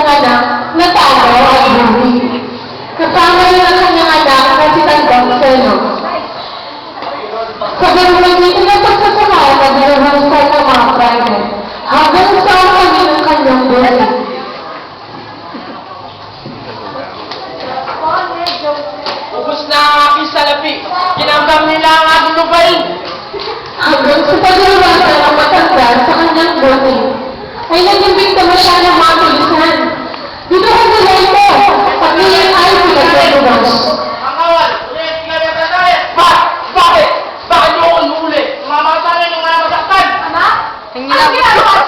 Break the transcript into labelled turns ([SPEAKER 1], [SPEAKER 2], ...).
[SPEAKER 1] kanyang anak na tao at buwi. Kasama rin ang kanyang anak na si Tanggap Seno. Sa pagmamagitan ng pagsasama at pagmamagitan ng mga private, hanggang sa kanyang ng kanyang buhay.
[SPEAKER 2] Ubus na ang aking salapi. Kinambang nila ang aking lupain.
[SPEAKER 1] Hanggang sa pag-iwasan ng matanda sa kanyang buhay, ay naging biktima siya ng mga tulisan. Dito ang nila ito, at ngayon ay pinagkagulas.
[SPEAKER 2] Ang awal, ulit ka na sa tayo. Bakit? Bakit niyo ako nuli? Mamasalan yung mga masaktan.
[SPEAKER 3] Ama? Ang ginagawa